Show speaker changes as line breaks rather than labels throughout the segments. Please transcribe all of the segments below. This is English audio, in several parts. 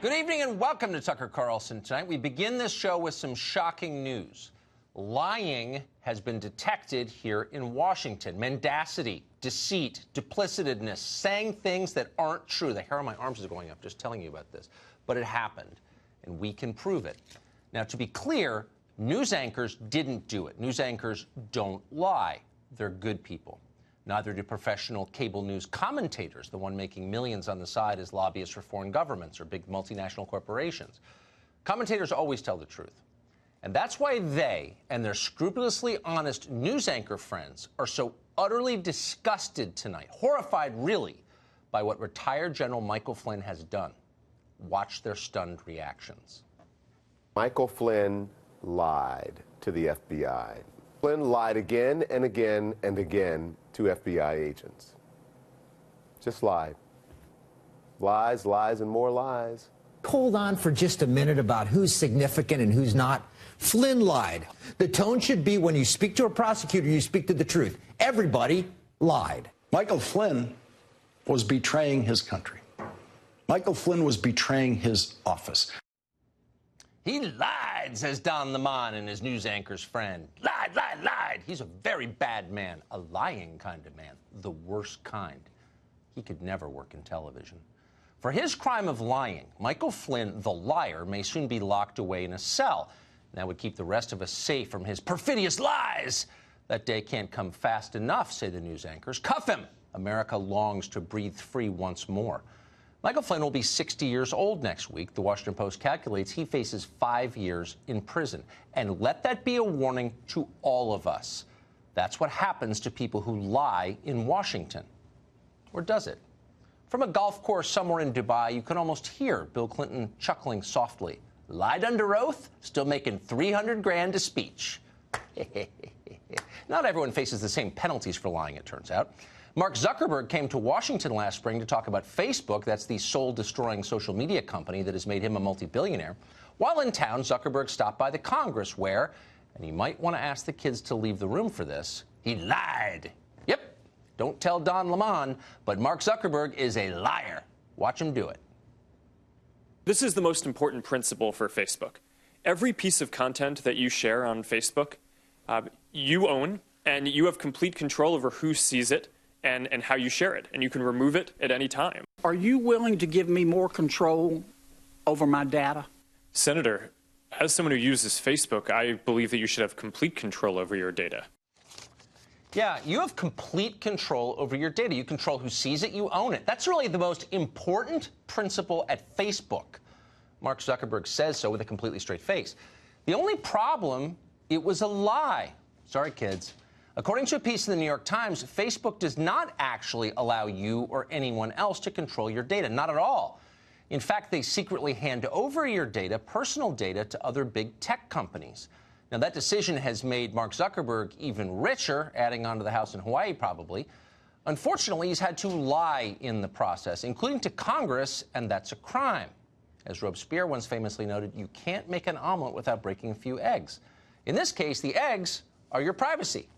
Good evening and welcome to Tucker Carlson Tonight. We begin this show with some shocking news. Lying has been detected here in Washington. Mendacity, deceit, duplicitousness, saying things that aren't true. The hair on my arms is going up just telling you about this. But it happened, and we can prove it. Now, to be clear, news anchors didn't do it. News anchors don't lie. They're good people. Neither do professional cable news commentators, the one making millions on the side as lobbyists for foreign governments or big multinational corporations. Commentators always tell the truth. And that's why they and their scrupulously honest news anchor friends are so utterly disgusted tonight, horrified really, by what retired General Michael Flynn has done. Watch their stunned reactions.
Michael Flynn lied to the FBI. Flynn lied again and again and again to FBI agents. Just lied. Lies, lies, and more lies.
Hold on for just a minute about who's significant and who's not. Flynn lied. The tone should be when you speak to a prosecutor, you speak to the truth. Everybody lied.
Michael Flynn was betraying his country. Michael Flynn was betraying his office.
He lied, says Don Lemon and his news anchor's friend. Lied, lied, lied. He's a very bad man, a lying kind of man, the worst kind. He could never work in television. For his crime of lying, Michael Flynn, the liar, may soon be locked away in a cell. And that would keep the rest of us safe from his perfidious lies. That day can't come fast enough, say the news anchors. Cuff him. America longs to breathe free once more. Michael Flynn will be 60 years old next week. The Washington Post calculates he faces 5 years in prison. And let that be a warning to all of us. That's what happens to people who lie in Washington. Or does it? From a golf course somewhere in Dubai, you can almost hear Bill Clinton chuckling softly. Lied under oath, still making 300 grand a speech. Not everyone faces the same penalties for lying, it turns out. Mark Zuckerberg came to Washington last spring to talk about Facebook. That's the soul-destroying social media company that has made him a multi-billionaire. While in town, Zuckerberg stopped by the Congress where, and you might want to ask the kids to leave the room for this, he lied. Yep, don't tell Don Lemon, but Mark Zuckerberg is a liar. Watch him do it.
This is the most important principle for Facebook. Every piece of content that you share on Facebook, you own, and you have complete control over who sees it and how you share it, and you can remove it at any time.
Are you willing to give me more control over my data?
Senator, as someone who uses Facebook, I believe that you should have complete control over your data.
Yeah, you have complete control over your data. You control who sees it, you own it. That's really the most important principle at Facebook. Mark Zuckerberg says so with a completely straight face. The only problem, it was a lie. Sorry, kids. According to a piece in the New York Times, Facebook does not actually allow you or anyone else to control your data. Not at all. In fact, they secretly hand over your data, personal data, to other big tech companies. Now, that decision has made Mark Zuckerberg even richer, adding on to the house in Hawaii probably. Unfortunately, he's had to lie in the process, including to Congress, and that's a crime. As Robespierre once famously noted, you can't make an omelet without breaking a few eggs. In this case, the eggs are your privacy.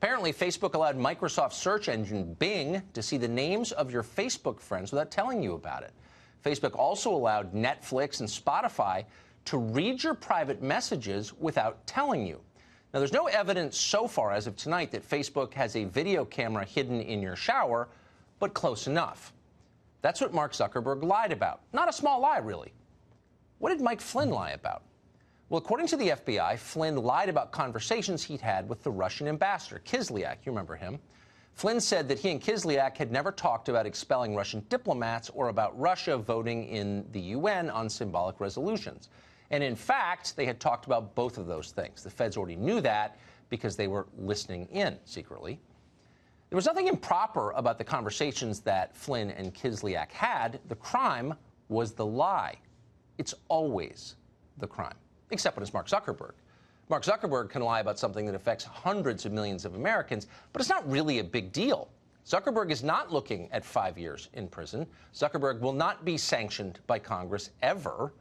Apparently, Facebook allowed Microsoft search engine Bing to see the names of your Facebook friends without telling you about it. Facebook also allowed Netflix and Spotify to read your private messages without telling you. Now, there's no evidence so far as of tonight that Facebook has a video camera hidden in your shower, but close enough. That's what Mark Zuckerberg lied about. Not a small lie, really. What did Mike Flynn lie about? Well, according to the FBI, Flynn lied about conversations he'd had with the Russian ambassador, Kislyak. You remember him. Flynn said that he and Kislyak had never talked about expelling Russian diplomats or about Russia voting in the UN on symbolic resolutions. And in fact, they had talked about both of those things. The feds already knew that because they were listening in secretly. There was nothing improper about the conversations that Flynn and Kislyak had. The crime was the lie. It's always the crime. Except when it's Mark Zuckerberg. Mark Zuckerberg can lie about something that affects hundreds of millions of Americans, but it's not really a big deal. Zuckerberg is not looking at 5 years in prison. Zuckerberg will not be sanctioned by Congress ever.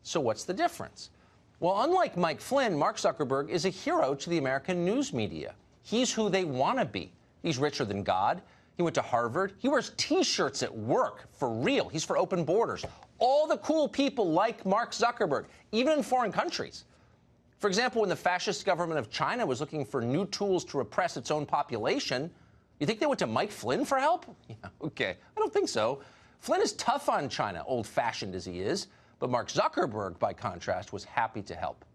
So what's the difference? Well, unlike Mike Flynn, Mark Zuckerberg is a hero to the American news media. He's who they want to be. He's richer than God. He went to Harvard. He wears T-shirts at work, for real. He's for open borders. All the cool people like Mark Zuckerberg, even in foreign countries. For example, when the fascist government of China was looking for new tools to repress its own population, you think they went to Mike Flynn for help? Yeah, okay. I don't think so. Flynn is tough on China, old-fashioned as he is, but Mark Zuckerberg, by contrast, was happy to help.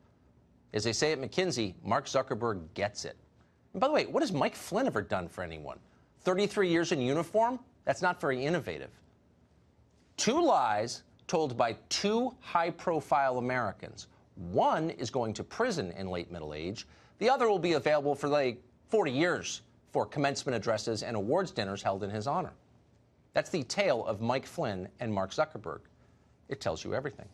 As they say at McKinsey, Mark Zuckerberg gets it. And by the way, what has Mike Flynn ever done for anyone? 33 years in uniform? That's not very innovative. 2 lies told by 2 high-profile Americans. One is going to prison in late middle age. The other will be available for like 40 years for commencement addresses and awards dinners held in his honor. That's the tale of Mike Flynn and Mark Zuckerberg. It tells you everything.